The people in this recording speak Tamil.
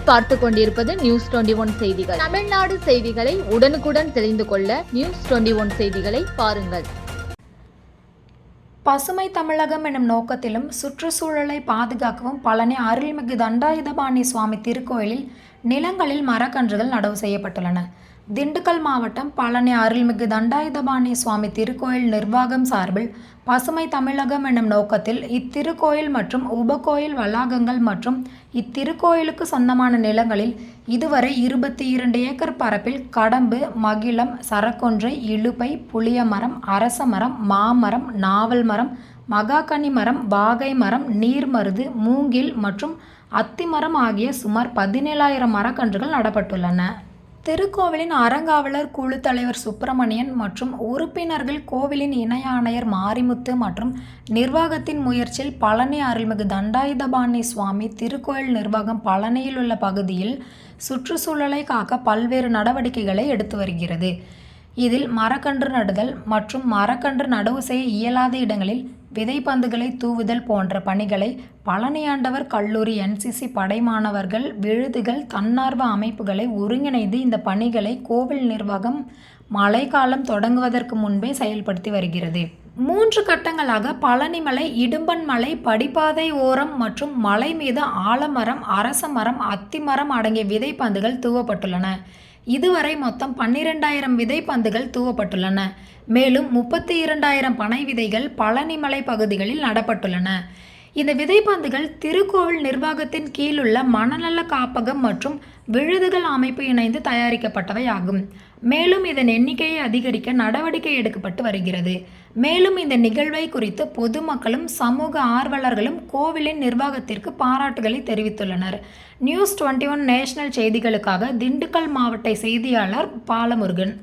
நீங்கள் பார்த்து கொண்டிருப்பது நியூஸ் 21 செய்திகள். தமிழ்நாடு செய்திகளை உடனுக்குடன் தெரிந்து கொள்ள நியூஸ் 21 செய்திகளை பாருங்கள். பசுமை தமிழகம் எனும் நோக்கத்திலும் சுற்றுச்சூழலை பாதுகாக்கவும் பழனி அருள்மிகு தண்டாயுதபாணி சுவாமி திருக்கோயிலில் நிலங்களில் மரக்கன்றுகள் நடவு செய்யப்பட்டுள்ளன. திண்டுக்கல் மாவட்டம் பழனி அருள்மிகு தண்டாயுதபாணி சுவாமி திருக்கோயில் நிர்வாகம் சார்பில் பசுமை தமிழகம் எனும் நோக்கத்தில் இத்திருக்கோயில் மற்றும் உபகோயில் வளாகங்கள் மற்றும் இத்திருக்கோயிலுக்கு சொந்தமான நிலங்களில் இதுவரை 22 ஏக்கர் பரப்பில் கடம்பு, மகிழம், சரக்கொன்றை, இலுப்பை, புளியமரம், அரசமரம், மாமரம், நாவல் மரம், மகாகனி மரம், வாகை மரம், நீர்மருது, மூங்கில் மற்றும் அத்திமரம் ஆகிய சுமார் 17,000 மரக்கன்றுகள் நடப்பட்டுள்ளன. திருக்கோவிலின் அறங்காவலர் குழு தலைவர் சுப்பிரமணியன் மற்றும் உறுப்பினர்கள், கோவிலின் இணை ஆணையர் மாரிமுத்து மற்றும் நிர்வாகத்தின் முயற்சியில் பழனி அருள்மிகு தண்டாயுதபாணி சுவாமி திருக்கோயில் நிர்வாகம் பழனியில் உள்ள பகுதியில் சுற்றுச்சூழலை காக்க பல்வேறு நடவடிக்கைகளை எடுத்து வருகிறது. இதில் மரக்கன்று நடுதல் மற்றும் மரக்கன்று நடவு செய்ய இயலாத இடங்களில் விதைப்பந்துகளை தூவுதல் போன்ற பணிகளை பழனியாண்டவர் கல்லூரி, NCC படை மாணவர்கள், விழுதுகள், தன்னார்வ அமைப்புகளை ஒருங்கிணைந்து இந்த பணிகளை கோவில் நிர்வாகம் மழைக்காலம் தொடங்குவதற்கு முன்பே செயல்படுத்தி வருகிறது. 3 கட்டங்களாக பழனிமலை, இடும்பன்மலை படிப்பாதை ஓரம் மற்றும் மலை மீது ஆலமரம், அரசமரம், அத்திமரம் அடங்கிய விதைப்பந்துகள் தூவப்பட்டுள்ளன. இதுவரை மொத்தம் 12,000 விதைப்பந்துகள் தூவப்பட்டுள்ளன. மேலும் 32,000 பனை விதைகள் பழனிமலை பகுதிகளில் நடப்பட்டுள்ளன. இந்த விதைப்பந்துகள் திருக்கோவில் நிர்வாகத்தின் கீழுள்ள மனநல காப்பகம் மற்றும் விழுதுகள் அமைப்பு இணைந்து தயாரிக்கப்பட்டவை ஆகும். மேலும் இதன் எண்ணிக்கையை அதிகரிக்க நடவடிக்கை எடுக்கப்பட்டு வருகிறது. மேலும் இந்த நிகழ்வை குறித்து பொதுமக்களும் சமூக ஆர்வலர்களும் கோவிலின் நிர்வாகத்திற்கு பாராட்டுகளை தெரிவித்துள்ளனர். நியூஸ் 21 நேஷனல் செய்திகளுக்காக திண்டுக்கல் மாவட்ட செய்தியாளர் பாலமுருகன்.